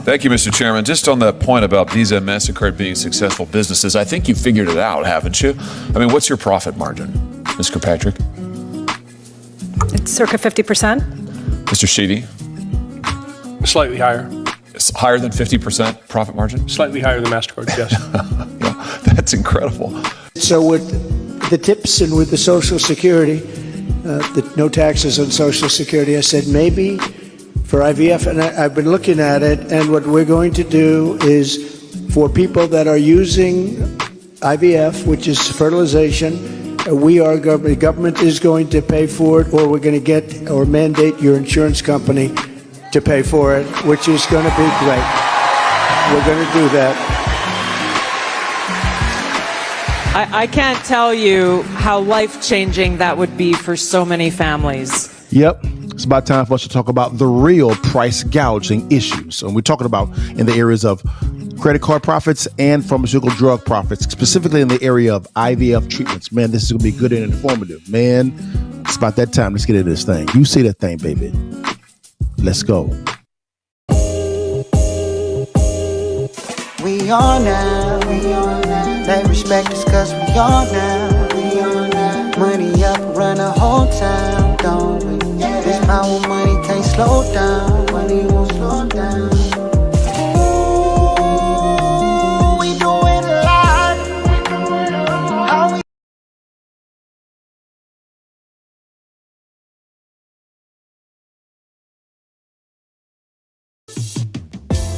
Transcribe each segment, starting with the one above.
Thank you, Mr. Chairman. Just on the point about Visa and MasterCard being successful businesses, I think you figured it out, haven't you? I mean, what's your profit margin, Ms. Kirkpatrick? It's circa 50%. Mr. Sheedy? Slightly higher. It's higher than 50% profit margin? Slightly higher than MasterCard, yes. Yeah, that's incredible. So with the tips and with the Social Security, the no taxes on Social Security, I said maybe for IVF, and I've been looking at it, and what we're going to do is for people that are using IVF, which is fertilization, the government is going to pay for it, or we're going to get or mandate your insurance company to pay for it, which is going to be great. We're going to do that. I can't tell you how life-changing that would be for so many families. Yep. It's about time for us to talk about the real price gouging issues. And we're talking about in the areas of credit card profits and pharmaceutical drug profits, specifically in the area of IVF treatments. Man, this is going to be good and informative. Man, it's about that time. Let's get into this thing. You see that thing, baby. Let's go. We on now. They respect us cause we on now. Money up, run the whole time, don't we? This power money can't slow down. Money won't slow down. Ooh, we doing a lot. How we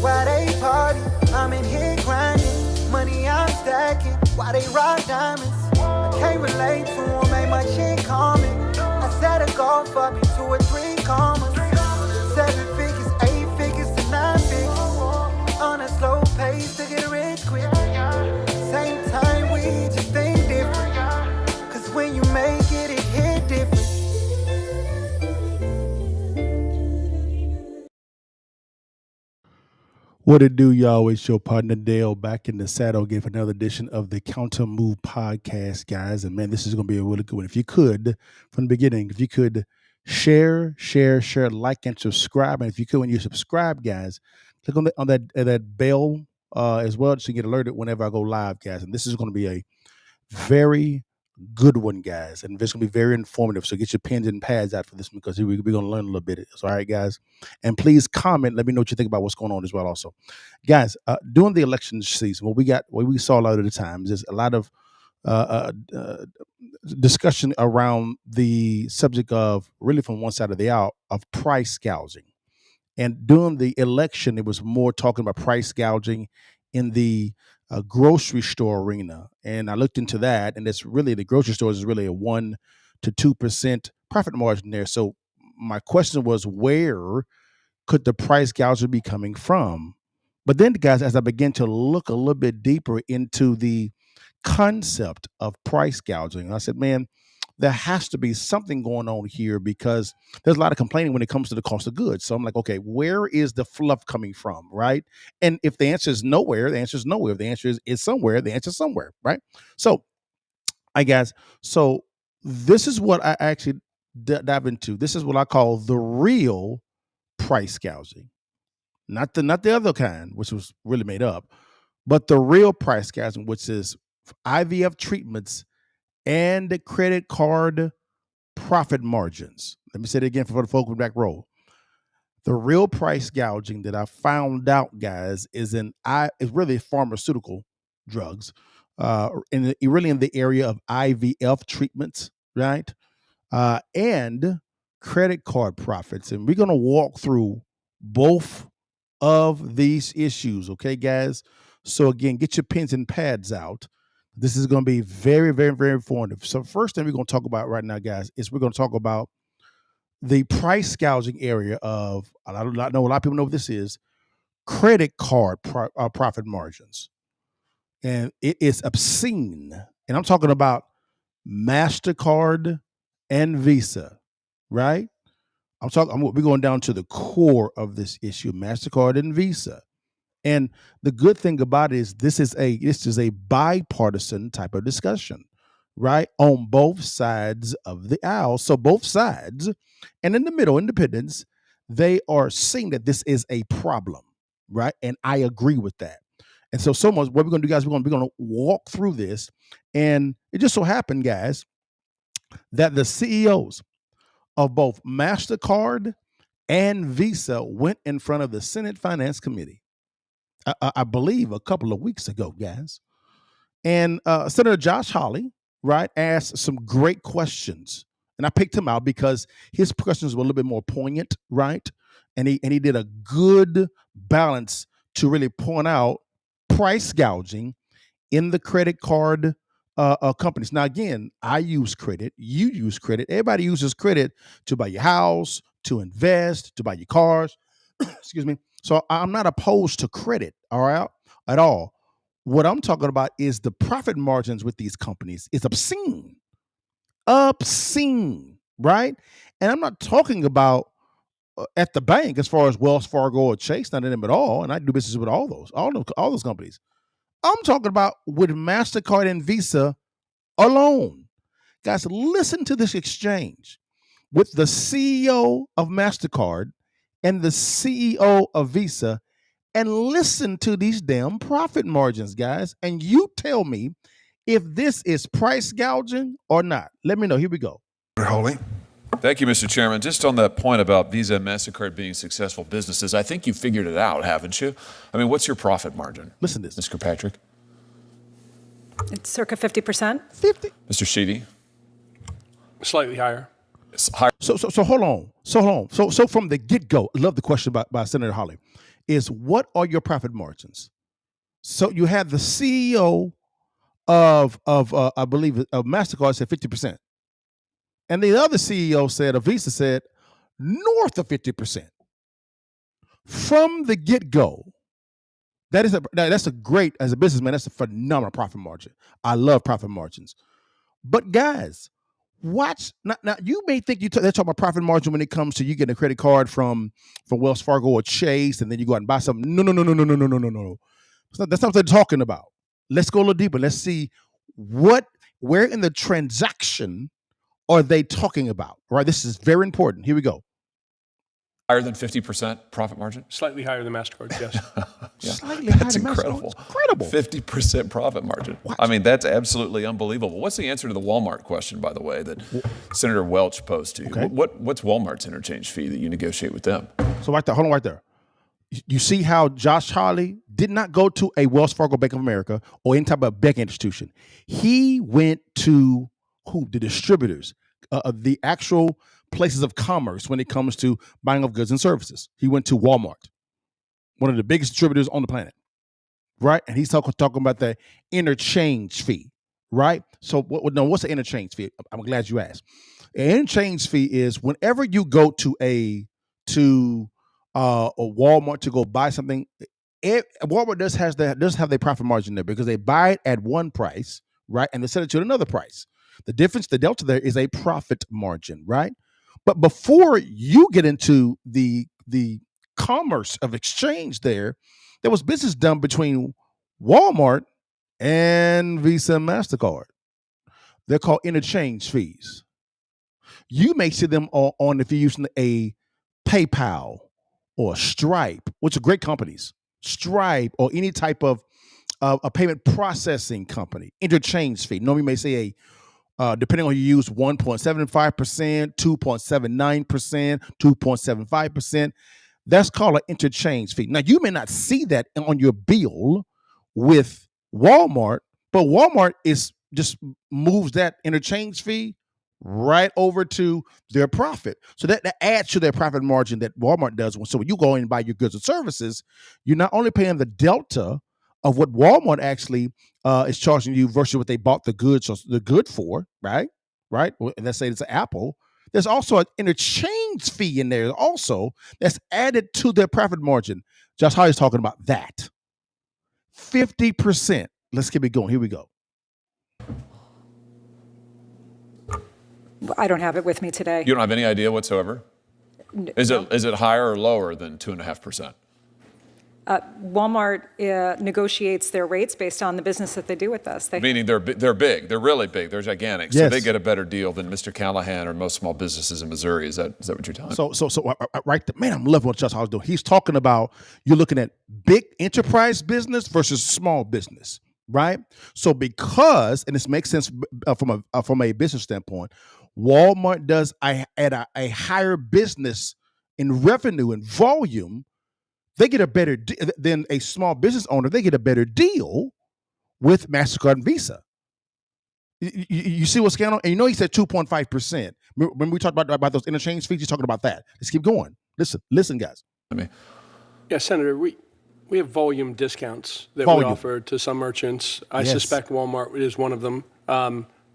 Why they party? I'm in here grinding. Money I'm stacking. Why they rock diamonds? I can't relate to them, ain't my shit coming. I set a goal for me, 2 or 3 commas. 7 figures, 8 figures to 9 figures. On a slow pace to get rich quick. Same time we just think different. Cause when you make it, it hit different. What it do, y'all? It's your partner Dale back in the saddle again for another edition of the Countermoves Podcast, guys. And man, this is going to be a really good one. If you could, from the beginning, if you could share, like, and subscribe. And if you could, when you subscribe, guys, click on that bell as well, so you get alerted whenever I go live, guys. And this is going to be a very good one, guys, and it's going to be very informative. So get your pens and pads out for this one, because we're going to learn a little bit. So, all right, guys, and please comment. Let me know what you think about what's going on as well. Also, guys, during the election season, what we saw a lot of the times is a lot of discussion around the subject of, really from one side of the aisle, of price gouging. And during the election, it was more talking about price gouging in the grocery store arena. And I looked into that, and it's really, the grocery stores is really a 1% to 2% profit margin there. So my question was, where could the price gouging be coming from? But then, guys, as I began to look a little bit deeper into the concept of price gouging, I said, man, there has to be something going on here, because there's a lot of complaining when it comes to the cost of goods. So I'm like, okay, where is the fluff coming from, right? And if the answer is nowhere, the answer is nowhere. If the answer is somewhere, the answer is somewhere, right? So, so this is what I actually dive into. This is what I call the real price gouging, not the other kind, which was really made up, but the real price gouging, which is IVF treatments and the credit card profit margins. Let me say it again for the folks in the back row. The real price gouging that I found out, guys, is really pharmaceutical drugs, really in the area of IVF treatments, right? And credit card profits. And we're going to walk through both of these issues, okay, guys? So again, get your pens and pads out. This is going to be very, very, very informative. So first thing we're going to talk about right now, guys, is we're going to talk about the price gouging area of, I know a lot of people know what this is, credit card profit margins. And it is obscene. And I'm talking about MasterCard and Visa, right? We're going down to the core of this issue, MasterCard and Visa. And the good thing about it is this is a bipartisan type of discussion, right? On both sides of the aisle. So both sides, and in the middle, independents, they are seeing that this is a problem, right? And I agree with that. And so much, what we're going to do, guys, we're going to walk through this. And it just so happened, guys, that the CEOs of both MasterCard and Visa went in front of the Senate Finance Committee, I believe a couple of weeks ago, guys. And Senator Josh Hawley, right, asked some great questions. And I picked him out because his questions were a little bit more poignant, right? And he did a good balance to really point out price gouging in the credit card companies. Now, again, I use credit. You use credit. Everybody uses credit to buy your house, to invest, to buy your cars. Excuse me. So I'm not opposed to credit, all right, at all. What I'm talking about is the profit margins with these companies is obscene, right? And I'm not talking about at the bank as far as Wells Fargo or Chase, not in them at all. And I do business with all those companies. I'm talking about with MasterCard and Visa alone. Guys, listen to this exchange with the CEO of MasterCard and the CEO of Visa, and listen to these damn profit margins, guys. And you tell me if this is price gouging or not. Let me know. Here we go. Holy. Thank you, Mr. Chairman. Just on that point about Visa and MasterCard being successful businesses, I think you figured it out, haven't you? I mean, what's your profit margin? Listen to this. Mr. Kirkpatrick. It's circa 50%. 50. Mr. Sheedy. Slightly higher. It's higher. So hold on. So from the get-go, I love the question by Senator Hawley, is what are your profit margins? So you have the CEO of I believe of MasterCard said 50%. And the other CEO said, of Visa said, north of 50%. From the get-go, that's a great, as a businessman, that's a phenomenal profit margin. I love profit margins. But guys, watch, now you may think they're talking about profit margin when it comes to you getting a credit card from Wells Fargo or Chase, and then you go out and buy something. No. That's not what they're talking about. Let's go a little deeper. Let's see where in the transaction are they talking about? All right, this is very important. Here we go. Higher than 50% profit margin? Slightly higher than MasterCard, yes. Yeah. Slightly higher That's than incredible. Incredible. 50% profit margin. What? I mean, that's absolutely unbelievable. What's the answer to the Walmart question, by the way, that Senator Welch posed to you? Okay. What's Walmart's interchange fee that you negotiate with them? So right there, hold on right there. You see how Josh Hawley did not go to a Wells Fargo, Bank of America, or any type of banking institution. He went to who? The distributors, the actual places of commerce when it comes to buying of goods and services. He went to Walmart, one of the biggest distributors on the planet, right? And he's talking about the interchange fee, right? So what's the interchange fee? I'm glad you asked. An interchange fee is whenever you go to a Walmart to go buy something. Walmart does have their profit margin there because they buy it at one price, right, and they sell it to another price. The difference, the delta there, is a profit margin, right? But before you get into the commerce of exchange, there was business done between Walmart and Visa and MasterCard. They're called interchange fees. You may see them on if you're using a PayPal or Stripe, which are great companies, Stripe or any type of a payment processing company, interchange fee. Normally you may say depending on you use 1.75%, 2.79%, 2.75%. That's called an interchange fee. Now, you may not see that on your bill with Walmart, but Walmart just moves that interchange fee right over to their profit. So that adds to their profit margin that Walmart does. So when you go in and buy your goods and services, you're not only paying the delta of what Walmart actually is charging you versus what they bought the good for, right? Let's say it's an Apple. There's also an interchange fee in there also that's added to their profit margin. Josh Hawley's talking about that. 50%. Let's keep it going. Here we go. I don't have it with me today. You don't have any idea whatsoever? Is it higher or lower than 2.5%? Walmart negotiates their rates based on the business that they do with us. Meaning they're big. They're really big. They're gigantic. So Yes. they get a better deal than Mr. Callahan or most small businesses in Missouri. Is that what you're telling me? So right there, man, I'm loving what Josh Hall's doing. He's talking about you're looking at big enterprise business versus small business, right? So because, and this makes sense from a business standpoint, Walmart does at a higher business in revenue and volume, they get a better than a small business owner. They get a better deal with MasterCard and Visa. You see what's going on? And you know he said 2.5%. When we talked about those interchange fees, he's talking about that. Let's keep going. Listen, guys. Yeah, Senator, we have volume discounts that Volume. we offer to some merchants. I Yes. suspect Walmart is one of them.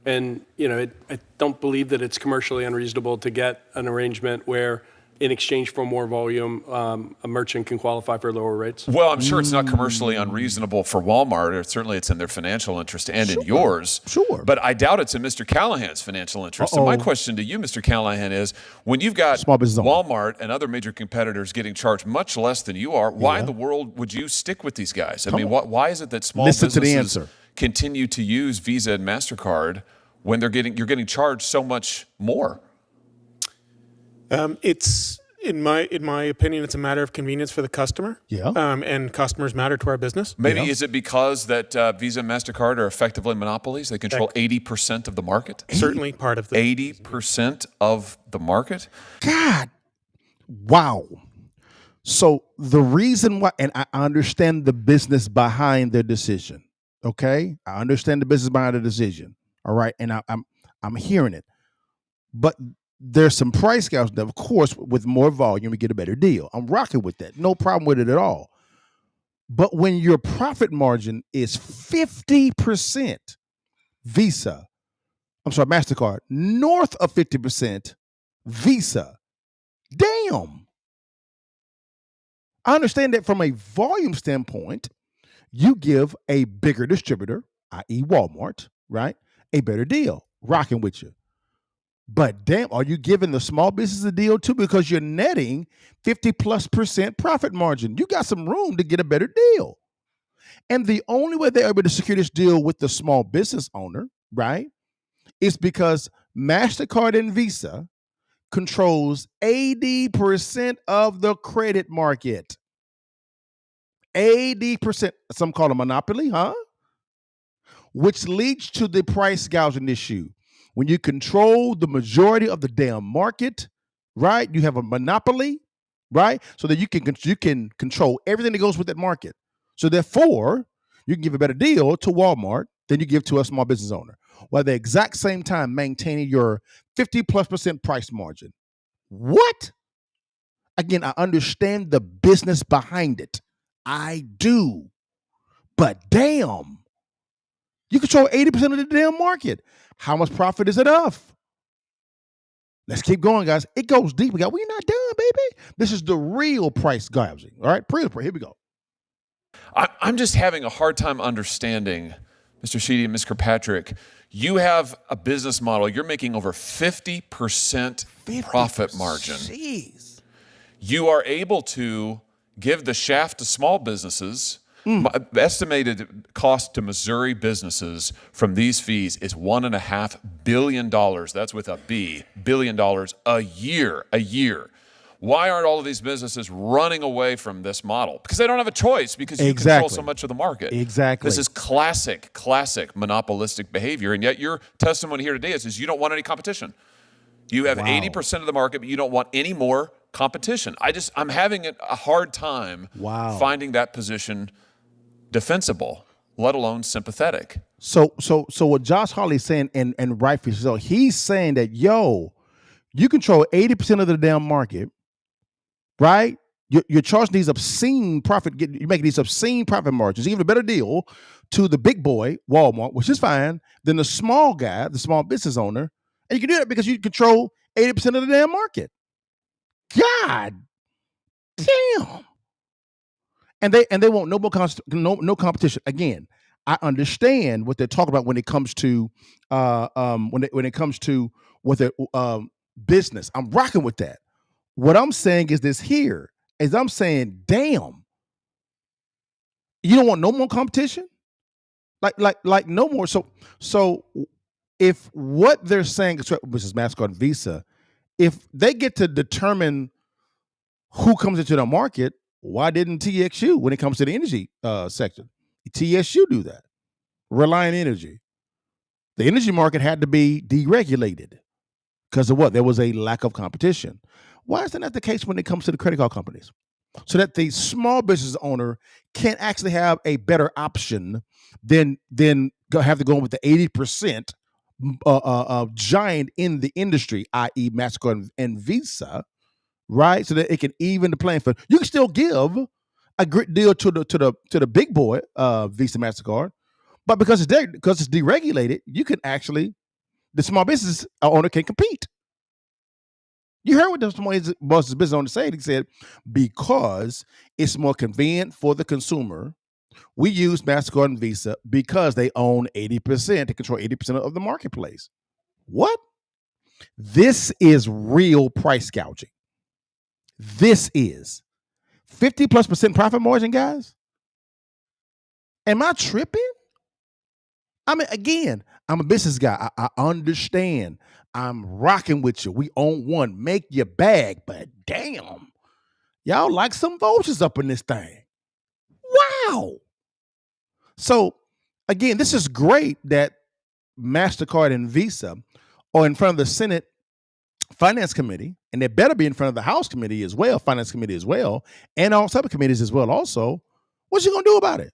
And, I don't believe that it's commercially unreasonable to get an arrangement where in exchange for more volume, a merchant can qualify for lower rates. Well, I'm sure it's not commercially unreasonable for Walmart, or certainly it's in their financial interest and in yours. Sure. But I doubt it's in Mr. Callahan's financial interest. So my question to you, Mr. Callahan, is when you've got Small business owner. Walmart and other major competitors getting charged much less than you are, why in the world would you stick with these guys? I mean, why is it that small Listen to the businesses answer. continue to use Visa and MasterCard when you're getting charged so much more? It's in my opinion, it's a matter of convenience for the customer. Yeah. And customers matter to our business. Maybe is it because that Visa and MasterCard are effectively monopolies? They control 80% of the market? Certainly part of the 80% of the market? God, wow. So the reason why, and I understand the business behind their decision. Okay, I understand the business behind the decision. All right, and I'm hearing it, but there's some price gouging that, of course, with more volume, we get a better deal. I'm rocking with that. No problem with it at all. But when your profit margin is 50% MasterCard, north of 50% Visa, damn. I understand that from a volume standpoint, you give a bigger distributor, i.e. Walmart, right, a better deal, rocking with you. But damn, are you giving the small business a deal too? Because you're netting 50+% profit margin. You got some room to get a better deal. And the only way they're able to secure this deal with the small business owner, right, is because MasterCard and Visa controls 80% of the credit market. 80%. Some call it a monopoly, huh? Which leads to the price gouging issue. When you control the majority of the damn market, right? You have a monopoly, right? So that you can control everything that goes with that market. So therefore, you can give a better deal to Walmart than you give to a small business owner, while at the exact same time maintaining your 50+% price margin. What? Again, I understand the business behind it. I do. But damn, you control 80% of the damn market. How much profit is enough? Let's keep going, guys. It goes deep. We're not done, baby. This is the real price gouging. All right, here we go. I'm just having a hard time understanding, Mr. Sheedy and Ms. Kirkpatrick. You have a business model. You're making over 50% profit margin. Jeez. You are able to give the shaft to small businesses. Estimated cost to Missouri businesses from these fees is $1.5 billion. That's with a B, $1 billion a year. Why aren't all of these businesses running away from this model? Because they don't have a choice, because you control so much of the market. Exactly. This is classic monopolistic behavior. And yet your testimony here today is you don't want any competition. You have 80% of the market, but you don't want any more competition. I'm having a hard time finding that position defensible, let alone sympathetic. So what Josh Hawley's saying, and rightfully so, he's saying that, you control 80% of the damn market, right? You're charging these obscene profit, you're making these obscene profit margins, even a better deal to the big boy, Walmart, which is fine, than the small guy, the small business owner. And you can do that because you control 80% of the damn market. God damn. And they want no competition. Again, I understand what they're talking about when it comes to when it comes to what their business. I'm rocking with that. What I'm saying is this here is I'm saying, damn, You don't want no more competition? Like no more. So if what they're saying, which is MasterCard and Visa, if they get to determine who comes into the market, why didn't TXU when it comes to the energy sector? TSU do that. Reliant Energy. The energy market had to be deregulated because of what? There was a lack of competition. Why is that not the case when it comes to the credit card companies? So that the small business owner can actually have a better option than have to go with the 80% giant in the industry, i.e. MasterCard and Visa, right? So that it can even the playing field. You can still give a great deal to the big boy, Visa, MasterCard, but because it's deregulated, you can actually, the small business owner can compete. You heard what the small business owner said. He said, because it's more convenient for the consumer, we use MasterCard and Visa because they own 80%, they control 80% of the marketplace. What? This is real price gouging. This is 50+% profit margin, guys. Am I tripping? I mean, again, I'm a business guy. I understand. I'm rocking with you. We own one. Make your bag. But damn, y'all like some vultures up in this thing. Wow. So, again, this is great that MasterCard and Visa are in front of the Senate Finance Committee, and they better be in front of the House Committee as well, Finance Committee as well, and all subcommittees as well also. What you going to do about it?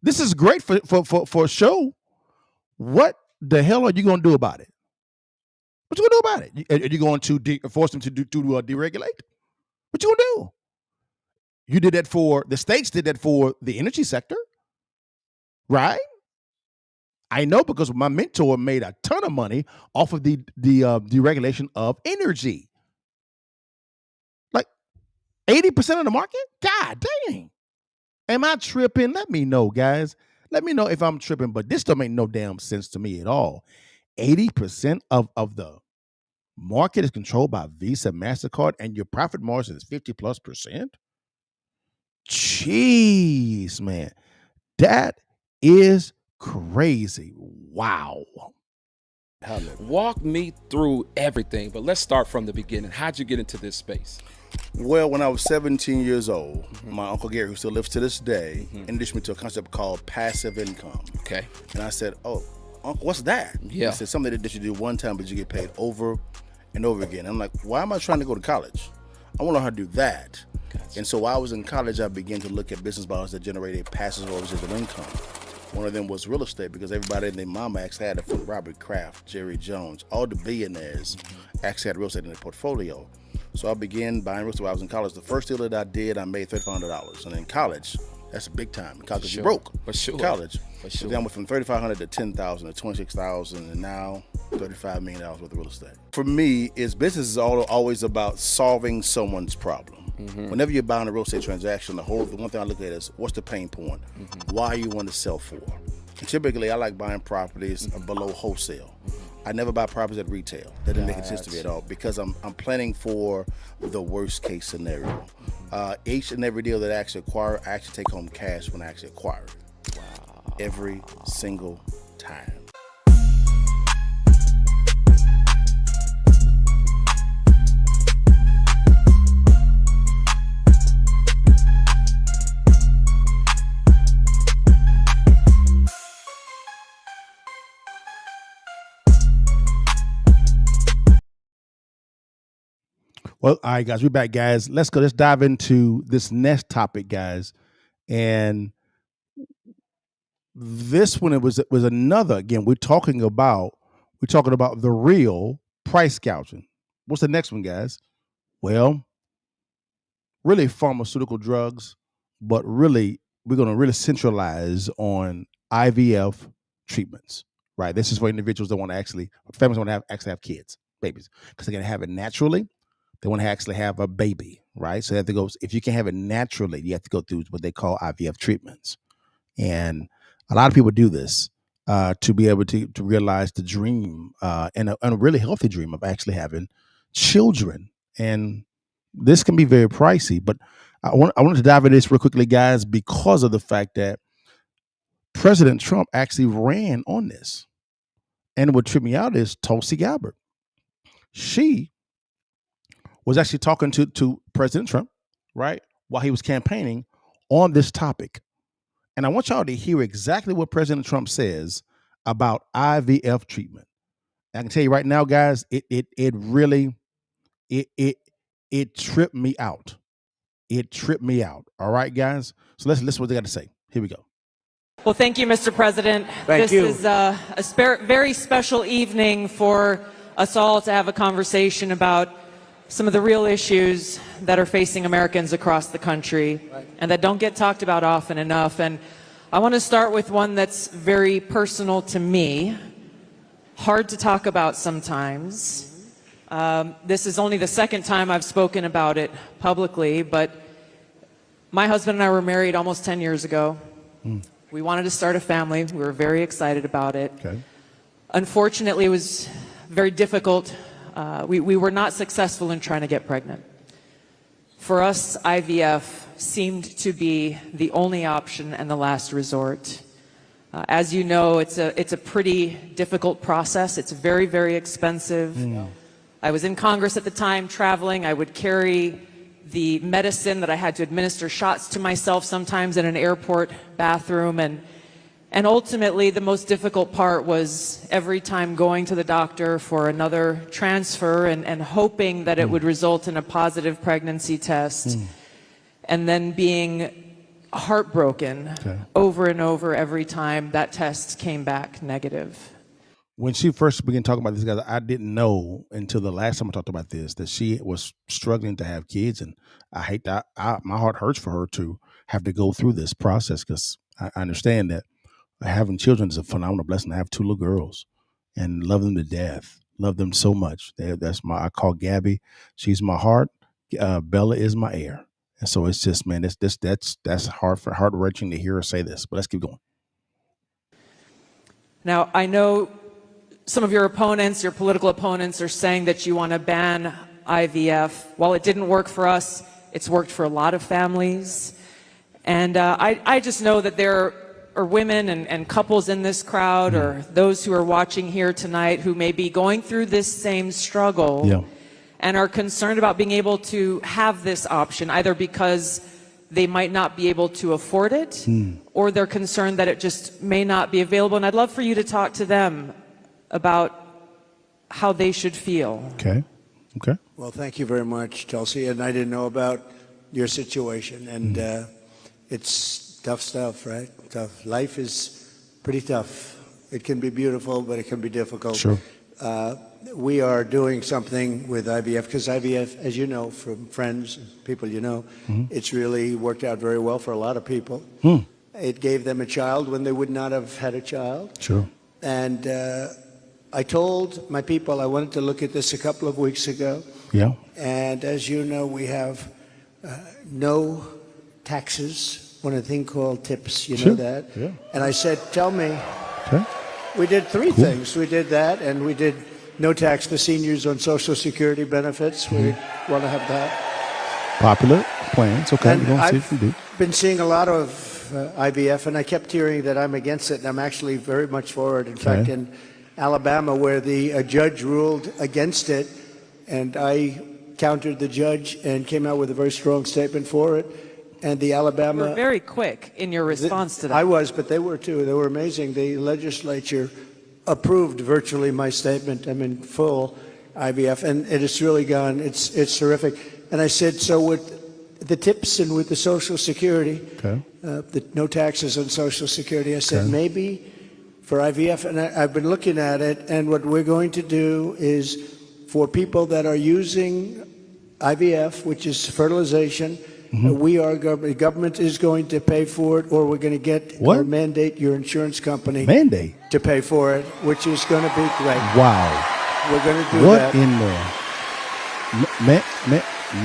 This is great for a show. What the hell are you going to do about it? What you going to do about it? Are you going to force them to deregulate? What you going to do? You did that the states did that for the energy sector, right? I know because my mentor made a ton of money off of the deregulation of energy. Like 80% of the market? God dang. Am I tripping? Let me know, guys. Let me know if I'm tripping, but this don't make no damn sense to me at all. 80% of the market is controlled by Visa, MasterCard, and your profit margin is 50+%? Jeez, man. That is crazy. Wow. Walk me through everything, but let's start from the beginning. How'd you get into this space? Well, when I was 17 years old, my Uncle Gary, who still lives to this day, introduced me to a concept called passive income. Okay. And I said, oh, Uncle, what's that? Yeah. He said, something that you do one time, but you get paid over and over again. I'm like, why am I trying to go to college? I want to know how to do that. Gotcha. And so while I was in college, I began to look at business models that generated passive or residual income. One of them was real estate, because everybody and their mama actually had it, from Robert Kraft, Jerry Jones, all the billionaires actually had real estate in their portfolio. So I began buying real estate while I was in college. The first deal that I did, I made $3,500. And in college, that's big time. In college, you broke. For sure. In college. For sure. Then I went from $3,500 to $10,000 to $26,000, and now $35 million worth of real estate. For me, business is always about solving someone's problem. Whenever you're buying a real estate transaction, the one thing I look at is, what's the pain point? Why you want to sell for? And typically, I like buying properties below wholesale. I never buy properties at retail. That didn't make sense to me at all, because I'm planning for the worst case scenario. Each and every deal that I actually acquire, I actually take home cash when I actually acquire it. Wow. Every single time. Well, all right, guys, we're back, guys. Let's go. Let's dive into this next topic, guys. And this one, it was another. Again, we're talking about the real price gouging. What's the next one, guys? Well, really pharmaceutical drugs, but really we're going to really centralize on IVF treatments, right? This is for individuals that want to families want to actually have kids, babies, because they're going to have it naturally. They want to actually have a baby, right? So they have to go. If you can have it naturally, you have to go through what they call IVF treatments. And a lot of people do this to be able to realize the dream and a really healthy dream of actually having children. And this can be very pricey. But I wanted to dive into this real quickly, guys, because of the fact that President Trump actually ran on this. And what tripped me out is Tulsi Gabbard. She was actually talking to President Trump, right, while he was campaigning on this topic. And I want y'all to hear exactly what President Trump says about IVF treatment. I can tell you right now, guys, it really tripped me out. It tripped me out. All right, guys. So let's listen to what they got to say. Here we go. Well, thank you, Mr. President. Thank you. This is a very special evening for us all to have a conversation about some of the real issues that are facing Americans across the country and that don't get talked about often enough. And I want to start with one that's very personal to me, hard to talk about sometimes. This is only the second time I've spoken about it publicly, but my husband and I were married almost 10 years ago. We wanted to start a family. We were very excited about it. Okay. Unfortunately, it was very difficult. We were not successful in trying to get pregnant. For us, IVF seemed to be the only option and the last resort. As you know, it's a pretty difficult process. It's very, very expensive. I was in Congress at the time, traveling. I would carry the medicine that I had to administer shots to myself sometimes in an airport bathroom. And ultimately, the most difficult part was every time going to the doctor for another transfer and hoping that it would result in a positive pregnancy test, and then being heartbroken over and over every time that test came back negative. When she first began talking about this, guys, I didn't know until the last time I talked about this that she was struggling to have kids, and I hate that. My heart hurts for her to have to go through this process, because I understand that having children is a phenomenal blessing. I have 2 little girls and love them to death. Love them so much. I call Gabby, she's my heart. Bella is my air. And so it's just, man, that's heart-wrenching to hear her say this. But let's keep going. Now, I know some of your opponents, your political opponents, are saying that you want to ban IVF. While it didn't work for us, it's worked for a lot of families. And I just know that there are women and couples in this crowd, or those who are watching here tonight, who may be going through this same struggle and are concerned about being able to have this option, either because they might not be able to afford it, or they're concerned that it just may not be available. And I'd love for you to talk to them about how they should feel. Okay. Well, thank you very much, Tulsi. And I didn't know about your situation. And it's tough stuff, right? Tough. Life is pretty tough. It can be beautiful, but it can be difficult. Sure. We are doing something with IVF, because IVF, as you know from friends and people you know, it's really worked out very well for a lot of people. It gave them a child when they would not have had a child. Sure. And I told my people I wanted to look at this a couple of weeks ago. Yeah. And as you know, we have no taxes on a thing called tips. You know that? Yeah. And I said, tell me. Okay. We did 3 things. We did that, and we did no tax for seniors on Social Security benefits. We want to have that. Popular plans. Okay. And We're going to see if we do. I've been seeing a lot of IVF, and I kept hearing that I'm against it, and I'm actually very much for it. In fact, in Alabama, where a judge ruled against it, and I countered the judge and came out with a very strong statement for it. And the Alabama... You were very quick in your response to that. I was, but they were too. They were amazing. The legislature approved virtually my statement. I'm in full IVF, and it has really gone. It's terrific. And I said, so with the tips and with the Social Security, the no taxes on Social Security, I said maybe for IVF, and I've been looking at it, and what we're going to do is for people that are using IVF, which is fertilization, the government is going to pay for it, or we're going to get or mandate your insurance company to pay for it, which is going to be great. Wow. We're going to do what that. in there?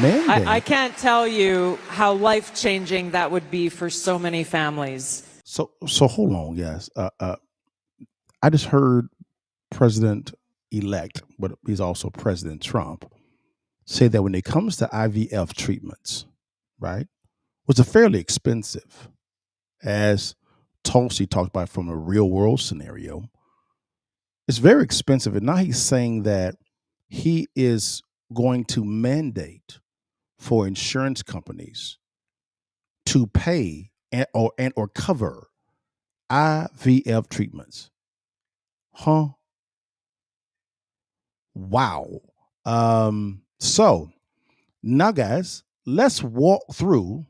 Mandate. I can't tell you how life-changing that would be for so many families. So hold on, guys. I just heard President-elect, but he's also President Trump, say that when it comes to IVF treatments, right, was a fairly expensive, as Tulsi talked about from a real world scenario. It's very expensive. And now he's saying that he is going to mandate for insurance companies to pay or cover IVF treatments. Huh? Wow. So now, guys, let's walk through.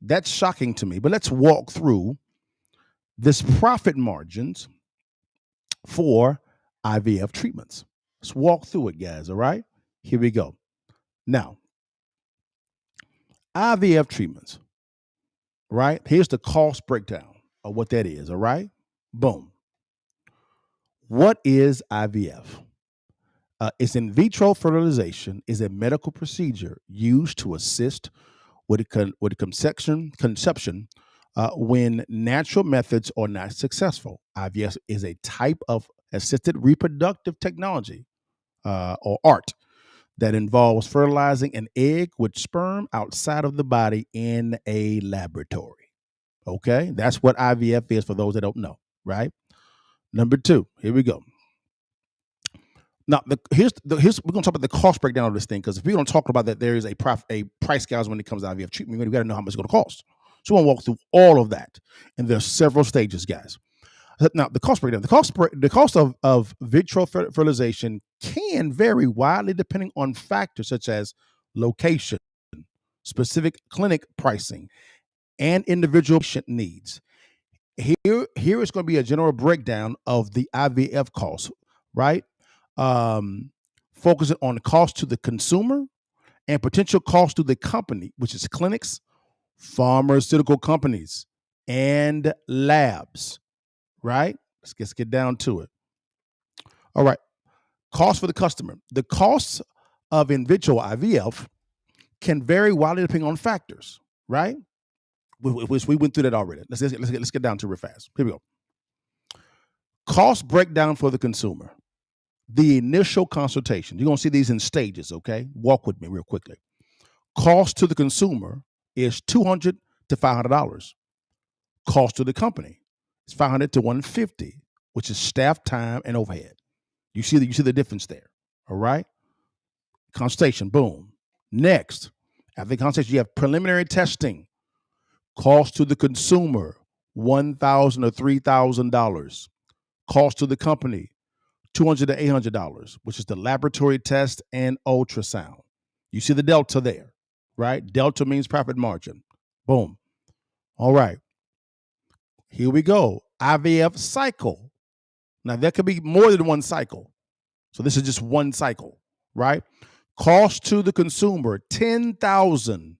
That's shocking to me, but let's walk through this profit margins for IVF treatments. Let's walk through it, guys. All right, here we go. Now, IVF treatments, right? Here's the cost breakdown of what that is. All right, boom. What is IVF? It's in vitro fertilization is a medical procedure used to assist with conception when natural methods are not successful. IVF is a type of assisted reproductive technology or art that involves fertilizing an egg with sperm outside of the body in a laboratory. Okay, that's what IVF is for those that don't know, right? Number two, here we go. Now, here's we're going to talk about the cost breakdown of this thing, because if we don't talk about that, there is a price gouge when it comes to IVF treatment. We got to know how much it's going to cost. So we're going to walk through all of that, and there's several stages, guys. Now, the cost breakdown, the cost of vitro fertilization can vary widely depending on factors such as location, specific clinic pricing, and individual patient needs. Here is going to be a general breakdown of the IVF costs, right? Focusing on the cost to the consumer and potential cost to the company, which is clinics, pharmaceutical companies, and labs, right? Let's get down to it. All right. Cost for the customer. The costs of in vitro IVF can vary widely depending on factors, right? Which we went through that already. Let's get down to it real fast. Here we go. Cost breakdown for the consumer. The initial consultation. You're going to see these in stages, okay? Walk with me real quickly. Cost to the consumer is $200 to $500. Cost to the company is $500 to $150, which is staff time and overhead. You see the difference there, all right? Consultation, boom. Next, after the consultation, you have preliminary testing. Cost to the consumer, $1,000 or $3,000. Cost to the company, $200 to $800, which is the laboratory test and ultrasound. You see the delta there, right? Delta means profit margin. Boom. All right. Here we go. IVF cycle. Now, there could be more than one cycle. So this is just one cycle, right? Cost to the consumer, $10,000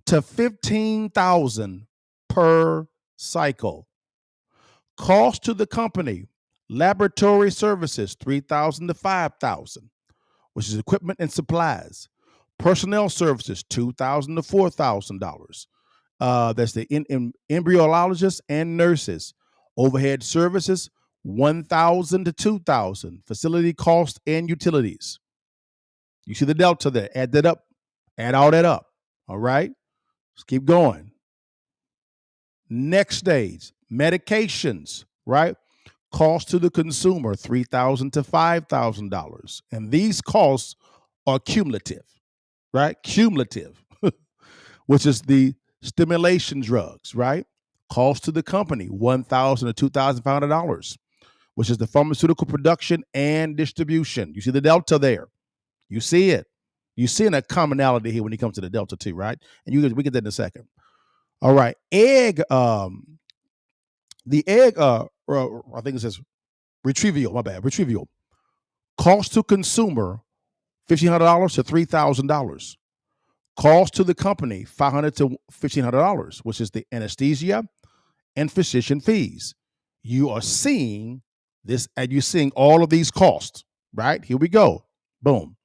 to $15,000 per cycle. Cost to the company, laboratory services, $3,000 to $5,000, which is equipment and supplies. Personnel services, $2,000 to $4,000. That's the embryologists and nurses. Overhead services, $1,000 to $2,000. Facility costs and utilities. You see the delta there. Add that up. Add all that up. All right. Let's keep going. Next stage, medications, right? Cost to the consumer, $3,000 to $5,000. And these costs are cumulative, right? Cumulative, which is the stimulation drugs, right? Cost to the company, $1,000 to $2,500, which is the pharmaceutical production and distribution. You see the delta there. You see it. You see a commonality here when it comes to the delta T, right? And we get that in a second. All right. Egg, the egg, I think it says retrieval, my bad, retrieval. Cost to consumer, $1,500 to $3,000. Cost to the company, $500 to $1,500, which is the anesthesia and physician fees. You are seeing this, and you're seeing all of these costs, right? Here we go. Boom.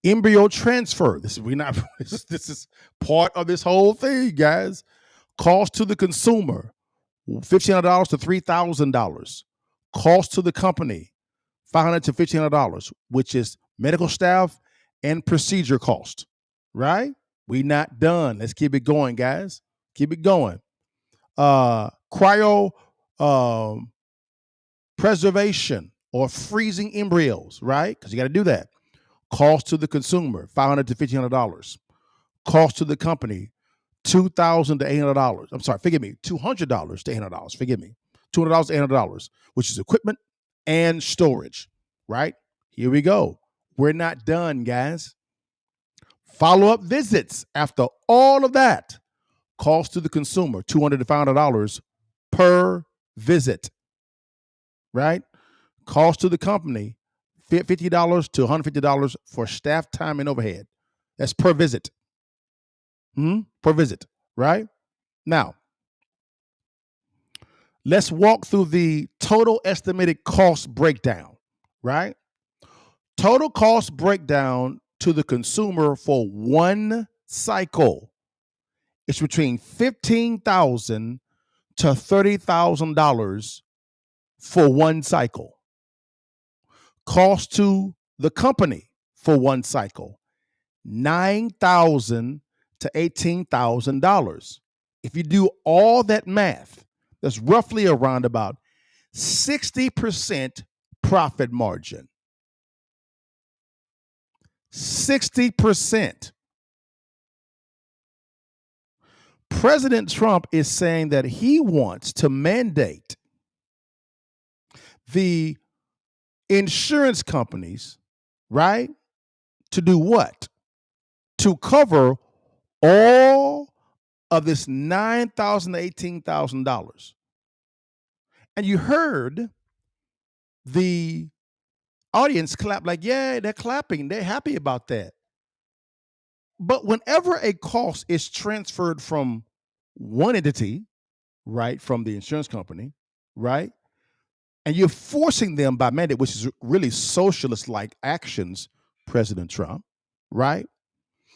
Embryo transfer. This is part of this whole thing, guys. Cost to the consumer, $1,500 to $3,000. Cost to the company, $500 to $1,500, which is medical staff and procedure cost, right? We not done. Let's keep it going, guys. Keep it going. Cryo preservation or freezing embryos, right? Because you got to do that. Cost to the consumer, $500 to $1,500. Cost to the company, $2,000 to $800. I'm sorry, forgive me, $200 to $800. Forgive me, $200 to $800, which is equipment and storage, right? Here we go. We're not done, guys. Follow-up visits after all of that. Cost to the consumer, $200 to $500 per visit, right? Cost to the company, $50 to $150 for staff time and overhead. That's per visit. Per visit, right? Now, let's walk through the total estimated cost breakdown, right? Total cost breakdown to the consumer for one cycle. It's between $15,000 to $30,000 for one cycle. Cost to the company for one cycle, $9,000 to $18,000. If you do all that math, that's roughly around about 60% profit margin. 60%. President Trump is saying that he wants to mandate the insurance companies, right, to do what? To cover all of this $9,000 to $18,000. And you heard the audience clap like, yeah, they're clapping. They're happy about that. But whenever a cost is transferred from one entity, right, from the insurance company, right, and you're forcing them by mandate, which is really socialist-like actions, President Trump, right?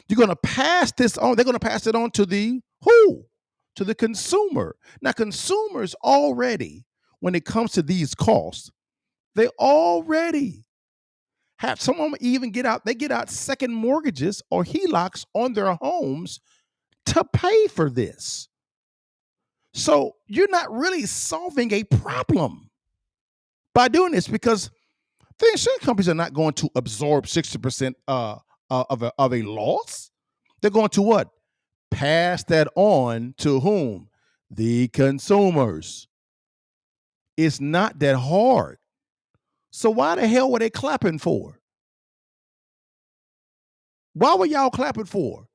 You're going to pass this on. They're going to pass it on to the who? To the consumer. Now, consumers already, when it comes to these costs, they already have, some of them even get out second mortgages or HELOCs on their homes to pay for this. So you're not really solving a problem by doing this, because the insurance companies are not going to absorb 60% of a loss. They're going to what? Pass that on to whom? The consumers. It's not that hard. So why the hell were they clapping for? Why were y'all clapping for?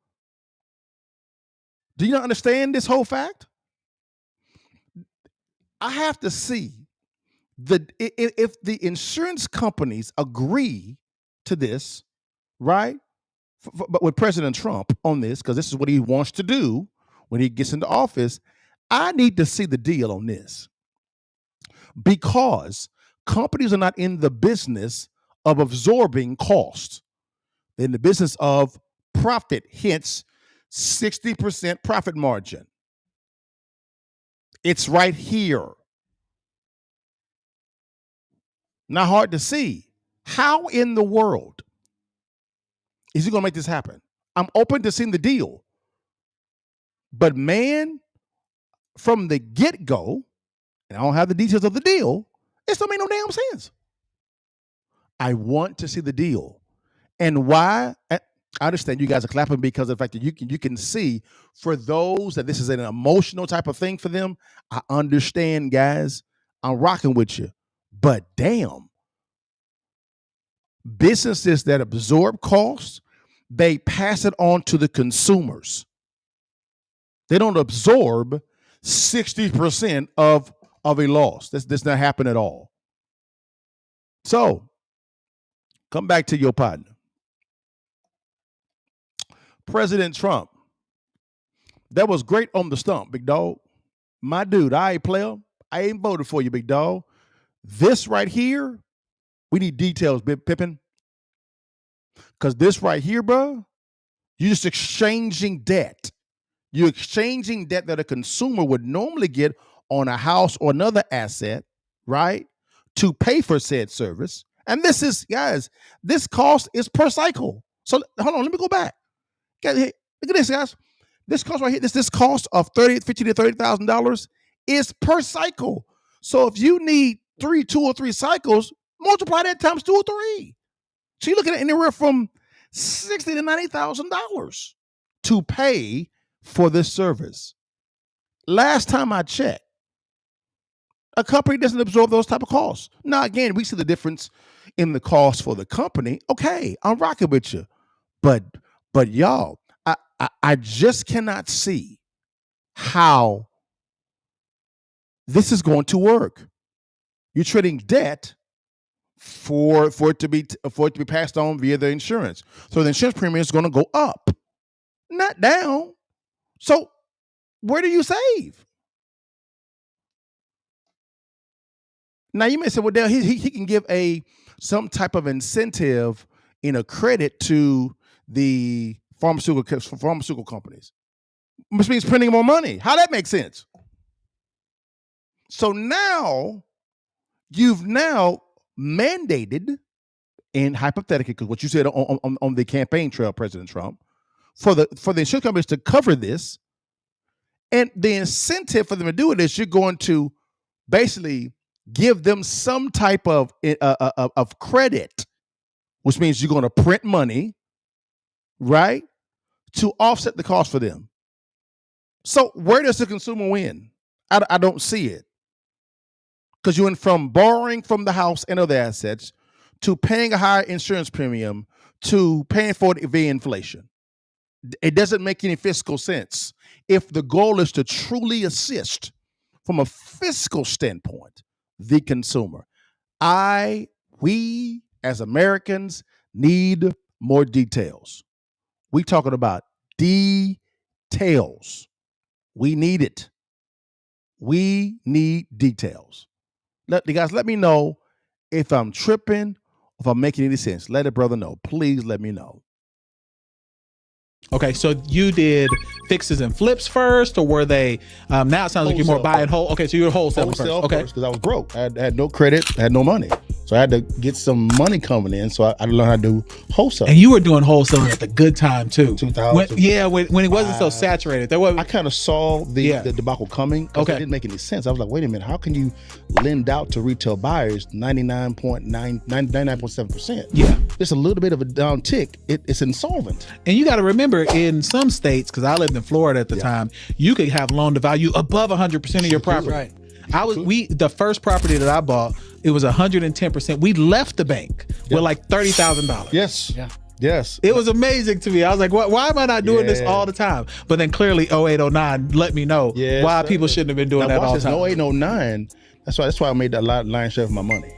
Do you not understand this whole fact? I have to see if the insurance companies agree to this, right? But with President Trump on this, because this is what he wants to do when he gets into office, I need to see the deal on this, because companies are not in the business of absorbing cost. They're in the business of profit, hence 60% profit margin. It's right here. Not hard to see. How in the world is he going to make this happen? I'm open to seeing the deal. But man, from the get-go, and I don't have the details of the deal, it don't make no damn sense. I want to see the deal. And why? I understand you guys are clapping because of the fact that you can see, for those that this is an emotional type of thing for them, I understand, guys. I'm rocking with you. But damn, businesses that absorb costs, they pass it on to the consumers. They don't absorb 60% of a loss. This not happen at all. So, come back to your partner. President Trump. That was great on the stump, big dog. My dude, I ain't player. I ain't voted for you, big dog. This right here, we need details, Pippin. Because this right here, bro, you're just exchanging debt. You're exchanging debt that a consumer would normally get on a house or another asset, right, to pay for said service. And this is, guys, this cost is per cycle. So hold on, let me go back. Look at this, guys. This cost right here, this cost of $50,000 to $30,000 is per cycle. So if you need 2 or 3 cycles, multiply that times 2 or 3. So you're looking at anywhere from $60,000 to $90,000 to pay for this service. Last time I checked, a company doesn't absorb those type of costs. Now, again, we see the difference in the cost for the company. Okay, I'm rocking with you. But y'all, I just cannot see how this is going to work. You're trading debt for it to be passed on via the insurance. So the insurance premium is going to go up, not down. So where do you save? Now you may say, well, Dale, he can give some type of incentive in a credit to the pharmaceutical companies, which means printing more money. How that makes sense? So now you've mandated, and hypothetically, because what you said on the campaign trail, President Trump, for the insurance companies to cover this, and the incentive for them to do it is you're going to basically give them some type of credit, which means you're going to print money, right, to offset the cost for them. So where does the consumer win? I don't see it. Because you went from borrowing from the house and other assets to paying a higher insurance premium to paying for it via inflation. It doesn't make any fiscal sense if the goal is to truly assist from a fiscal standpoint the consumer. We as Americans need more details. We talking about details. We need it. We need details. Guys, let me know if I'm tripping, if I'm making any sense. Let a brother know. Please let me know. Okay, so you did fixes and flips first, or were they? Now it sounds like you're more buying whole. Okay, so you were wholesaling first. Okay, because I was broke. I had no credit, I had no money, so I had to get some money coming in. So I learned how to do wholesale. And you were doing wholesaling at the good time too. 2000. When it wasn't so saturated. I kind of saw the debacle coming. Okay, it didn't make any sense. I was like, wait a minute, how can you lend out to retail buyers 99.7%? Yeah, just a little bit of a down tick. It's insolvent. And you got to remember, in some states, because I lived in Florida at the time, you could have loan to value above 100% of your property. Right. The first property that I bought, it was 110%. We left the bank with like $30,000. Yes. Yeah. Yes. It was amazing to me. I was like, why am I not doing this all the time? But then clearly 08, 09 let me know why people shouldn't have been doing that all the time. 08, 09, that's why I made that lion's share of my money.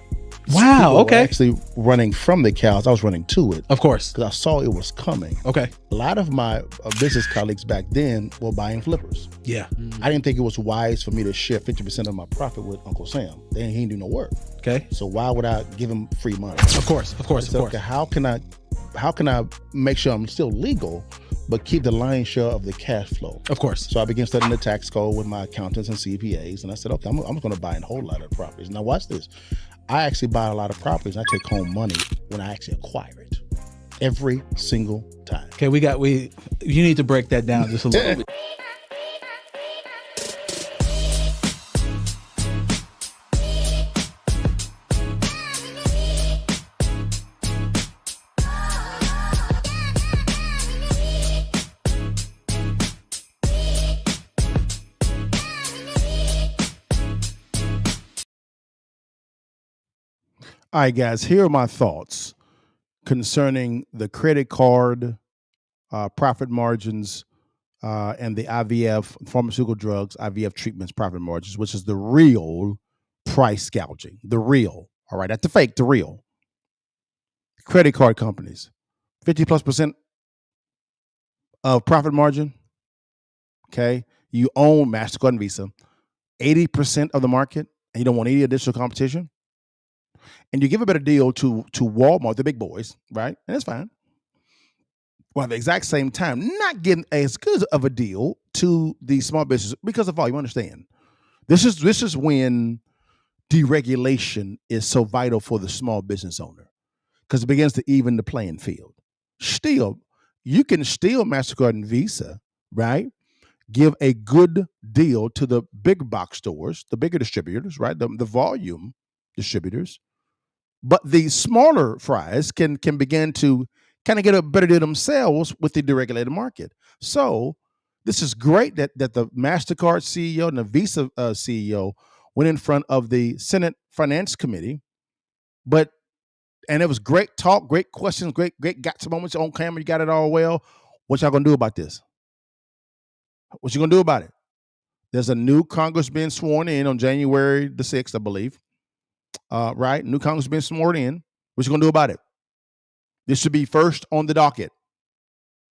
Wow. Okay. Actually running from the cows, I was running to it. Of course. Because I saw it was coming. Okay. A lot of my business colleagues back then were buying flippers. Yeah. I didn't think it was wise for me to share 50% of my profit with Uncle Sam. He didn't do no work. Okay. So why would I give him free money? Of course. Okay, how can I make sure I'm still legal, but keep the lion's share of the cash flow? Of course. So I began studying the tax code with my accountants and CPAs, and I said, okay, I'm going to buy a whole lot of properties. Now watch this. I actually buy a lot of properties, and I take home money when I actually acquire it. Every single time. Okay, you need to break that down just a little bit. All right, guys, here are my thoughts concerning the credit card, profit margins, and the IVF, pharmaceutical drugs, IVF treatments, profit margins, which is the real price gouging. The real, all right, not the fake, the real. Credit card companies, 50+% of profit margin, okay? You own MasterCard and Visa, 80% of the market, and you don't want any additional competition. And you give a better deal to Walmart, the big boys, right? And that's fine. While at the exact same time, not getting as good of a deal to the small business because of volume. Understand, this is when deregulation is so vital for the small business owner because it begins to even the playing field. Still, you can still MasterCard and Visa, right? Give a good deal to the big box stores, the bigger distributors, right? The volume distributors. But the smaller fries can begin to kind of get a better deal themselves with the deregulated market. So this is great that the MasterCard CEO and the Visa CEO went in front of the Senate Finance Committee. And it was great talk, great questions, great got some moments on camera. You got it all well. What y'all gonna do about this? What you gonna do about it? There's a new Congress being sworn in on January the 6th, I believe. Right? New Congress being sworn in. What you gonna do about it? This should be first on the docket.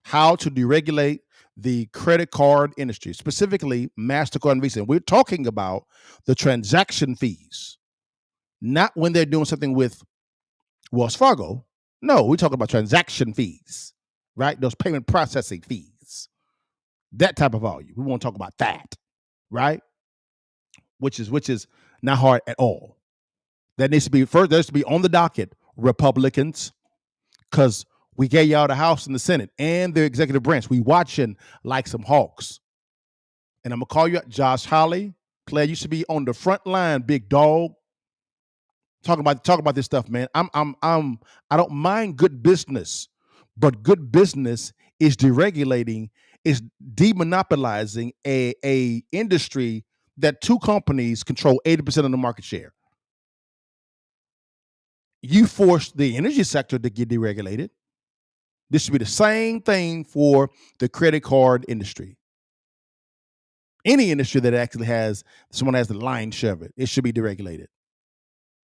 How to deregulate the credit card industry, specifically MasterCard and Visa. And we're talking about the transaction fees, not when they're doing something with Wells Fargo. No, we're talking about transaction fees, right? Those payment processing fees, that type of volume. We want to talk about that, right? Which is not hard at all. That needs to be first. There needs to be on the docket, Republicans, because we gave y'all the House and the Senate and the executive branch. We watching like some hawks. And I'm gonna call you Josh Hawley. Claire, you should be on the front line, big dog. Talk about this stuff, man. I don't mind good business, but good business is deregulating, is demonopolizing a industry that two companies control 80% of the market share. You force the energy sector to get deregulated. This should be the same thing for the credit card industry. Any industry that actually has someone has the lion's share of it, it should be deregulated.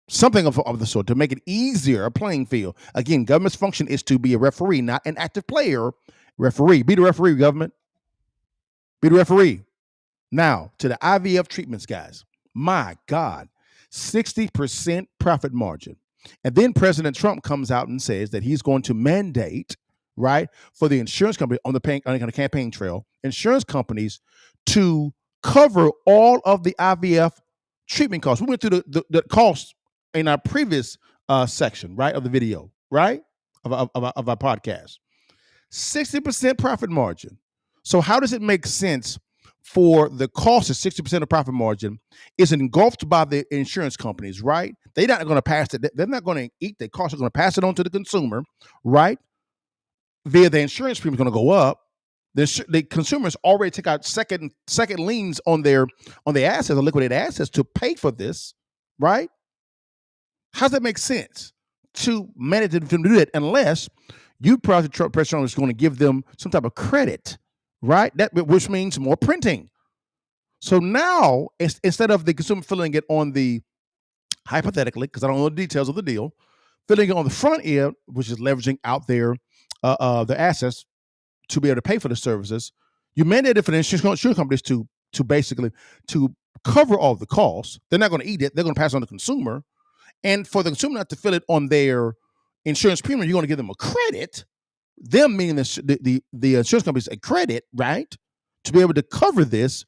Something of the sort to make it easier, a playing field. Again, government's function is to be a referee, not an active player. Referee. Be the referee, government. Be the referee. Now, to the IVF treatments, guys. My God, 60% profit margin. And then President Trump comes out and says that he's going to mandate, right, for the insurance company on the campaign trail, insurance companies to cover all of the IVF treatment costs. We went through the costs in our previous section, right, of the video, right, of our podcast. 60% profit margin. So how does it make sense for the cost of 60% of profit margin is engulfed by the insurance companies, right? They're not going to pass it. They're not going to eat the cost. They're going to pass it on to the consumer, right? Via the insurance premium is going to go up. The consumers already take out second liens on their assets, or liquidated assets, to pay for this, right? How does that make sense to manage them to do that unless you pressure on is going to give them some type of credit, right? Which means more printing. So now, instead of the consumer filling it on the, hypothetically, because I don't know the details of the deal, filling it on the front end, which is leveraging out their assets to be able to pay for the services, you mandated for the insurance companies to basically to cover all the costs. They're not going to eat it. They're going to pass it on to the consumer. And for the consumer not to fill it on their insurance premium, you're going to give them a credit. Them meaning the insurance companies a credit, right, to be able to cover this,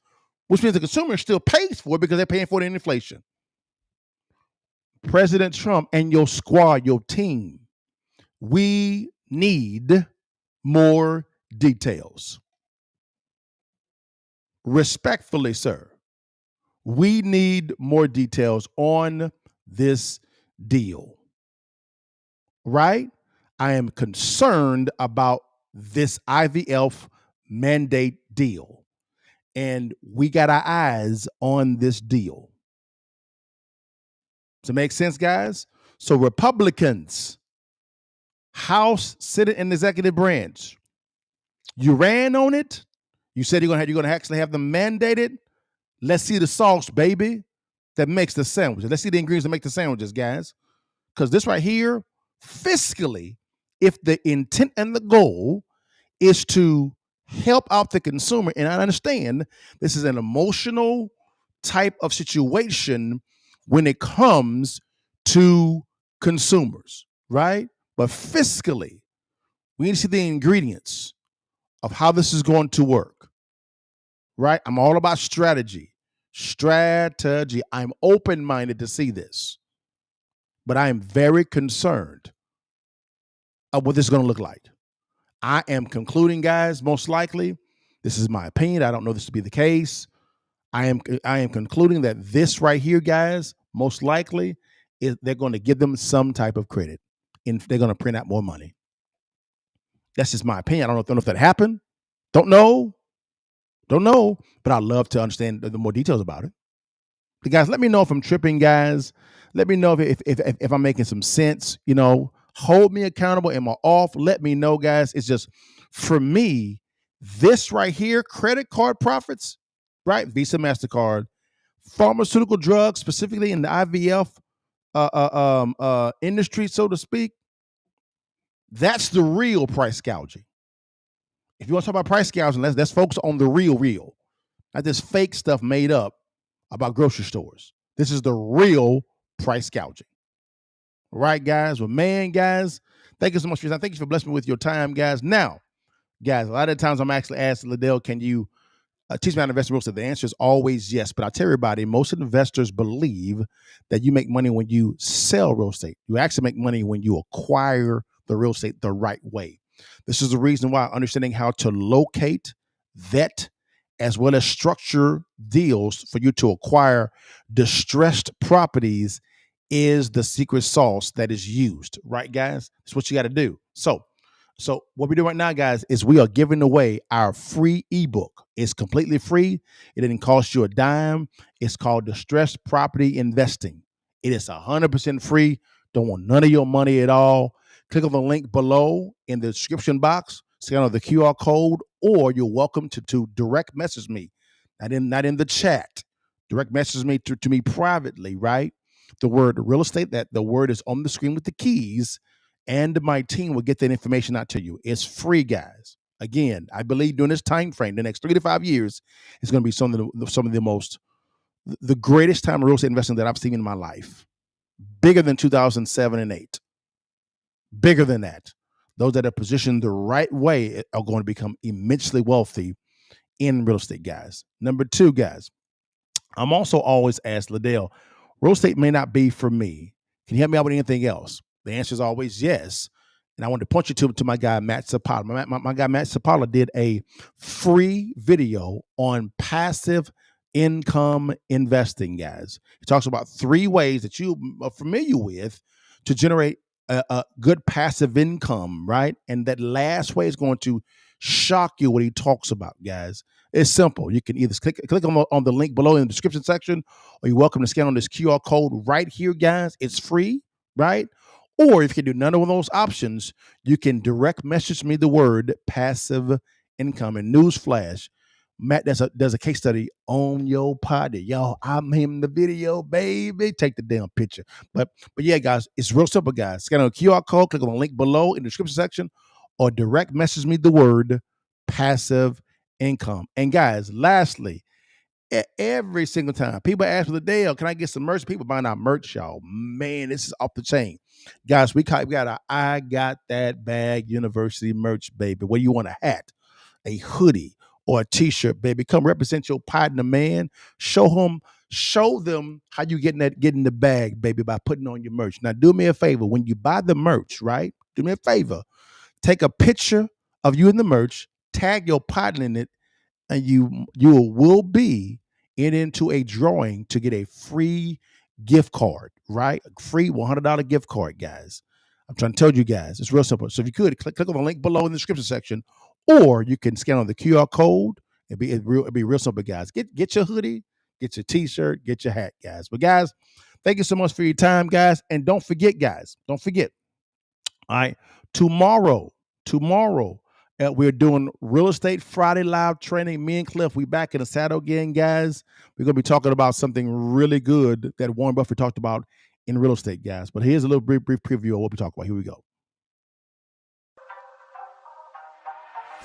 which means the consumer still pays for it because they're paying for it in inflation. President Trump and your squad, your team, we need more details. Respectfully, sir, we need more details on this deal, right? I am concerned about this IVF mandate deal, and we got our eyes on this deal. Does it make sense, guys? So Republicans, House, Senate, and Executive Branch, you ran on it. You said you're gonna actually have them mandated. Let's see the sauce, baby, that makes the sandwiches. Let's see the ingredients that make the sandwiches, guys. Because this right here, fiscally, if the intent and the goal is to help out the consumer, and I understand this is an emotional type of situation when it comes to consumers, right? But fiscally, we need to see the ingredients of how this is going to work, right? I'm all about strategy. I'm open-minded to see this, but I am very concerned of what this is going to look like. I am concluding, guys, most likely, this is my opinion. I don't know this to be the case. I am concluding that this right here, guys, most likely is they're going to give them some type of credit and they're going to print out more money. That's just my opinion. I don't know if that happened. Don't know, but I'd love to understand the more details about it. But guys, let me know if I'm tripping, guys. Let me know if I'm making some sense. Hold me accountable. Am I off? Let me know, guys. It's just, for me, this right here, credit card profits, right? Visa, MasterCard, pharmaceutical drugs, specifically in the IVF industry, so to speak. That's the real price gouging. If you want to talk about price gouging, let's focus on the real. Not this fake stuff made up about grocery stores. This is the real price gouging. All right, guys? Well, man, guys, thank you so much for your time. Thank you for blessing me with your time, guys. Now, guys, a lot of times I'm actually asking LaDale, can you teach me how to invest in real estate? The answer is always yes. But I tell everybody, most investors believe that you make money when you sell real estate. You actually make money when you acquire the real estate the right way. This is the reason why understanding how to locate, vet, as well as structure deals for you to acquire distressed properties is the secret sauce that is used, right, guys? That's what you got to do. So what we're doing right now, guys, is we are giving away our free ebook. It's completely free. It didn't cost you a dime. It's called Distressed Property Investing. It is 100% free. Don't want none of your money at all. Click on the link below in the description box, scan the QR code, or you're welcome to direct message me, not in the chat. Direct message me to me privately, right? The word real estate, that the word is on the screen with the keys, and my team will get that information out to you. It's free, guys. Again, I believe during this time frame, the next 3 to 5 years, is going to be some of the greatest time of real estate investing that I've seen in my life. Bigger than 2007 and 8. Bigger than that. Those that are positioned the right way are going to become immensely wealthy in real estate, guys. Number 2, guys, I'm also always asked, LaDale, real estate may not be for me. Can you help me out with anything else? The answer is always yes. And I want to point you to my guy, Matt Sapala. My guy, Matt Sapala, did a free video on passive income investing, guys. He talks about 3 ways that you are familiar with to generate a good passive income, right? And that last way is going to shock you what he talks about, guys. It's simple. You can either click on the link below in the description section, or you're welcome to scan on this QR code right here, guys. It's free, right? Or if you can do none of those options, you can direct message me the word passive income. And newsflash, Matt does a case study on your pod. Y'all, I'm him in the video, baby. Take the damn picture. But yeah, guys, it's real simple, guys. Scan on the QR code, click on the link below in the description section, or direct message me the word passive income. And guys, lastly, every single time people ask me, LaDale, can I get some merch? People buying our merch, y'all. Man, this is off the chain. Guys, we got a I Got That Bag University merch, baby. Whether you want a hat, a hoodie, or a t-shirt, baby, come represent your partner, man. Show them how you get in the bag, baby, by putting on your merch. Now, do me a favor. When you buy the merch, right? Do me a favor. Take a picture of you in the merch, tag your partner in it, and you will be into a drawing to get a free gift card, right? A free $100 gift card, guys. I'm trying to tell you guys, it's real simple. So if you could, click on the link below in the description section, or you can scan on the QR code. It'd be real simple, guys. Get your hoodie, get your t-shirt, get your hat, guys. But guys, thank you so much for your time, guys. And don't forget, guys, all right, tomorrow, we're doing Real Estate Friday live training. Me and Cliff, we back in the saddle again, guys. We're going to be talking about something really good that Warren Buffett talked about in real estate, guys. But here's a little brief preview of what we talk about. Here we go.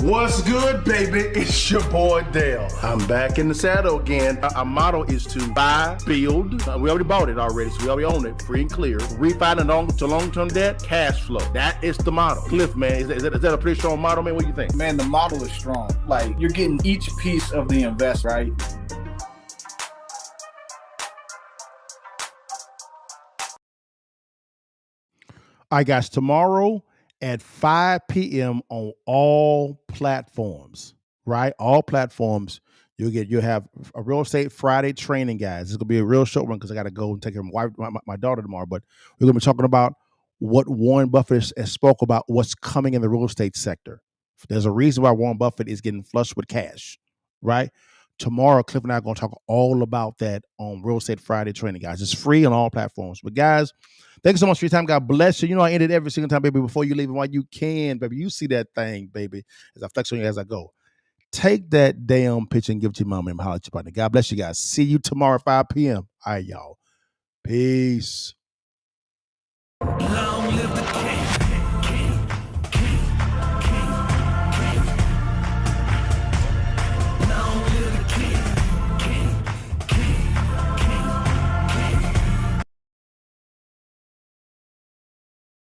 What's good, baby? It's your boy Dale. I'm back in the saddle again. Our motto is to buy, build. We already bought it already, so we already own it, free and clear. Refinance to long-term debt, cash flow. That is the motto. Cliff, man, is that a pretty strong motto, man? What do you think? Man, the model is strong. Like, you're getting each piece of the invest, right? All right, guys, tomorrow at 5 p.m. on all platforms, right? All platforms. You'll have a Real Estate Friday training, guys. It's gonna be a real short one because I got to go and take care of my daughter tomorrow. But we're gonna be talking about what Warren Buffett has spoke about, what's coming in the real estate sector. There's a reason why Warren Buffett is getting flushed with cash, right? Tomorrow, Cliff and I are going to talk all about that on Real Estate Friday training, guys. It's free on all platforms. But guys, thank you so much for your time. God bless you. You know, I end it every single time, baby, before you leave and while you can, baby. You see that thing, baby, as I flex on you as I go. Take that damn picture and give it to your mama and holler at your partner. God bless you guys. See you tomorrow at 5 p.m. All right, y'all. Peace. Long live the king.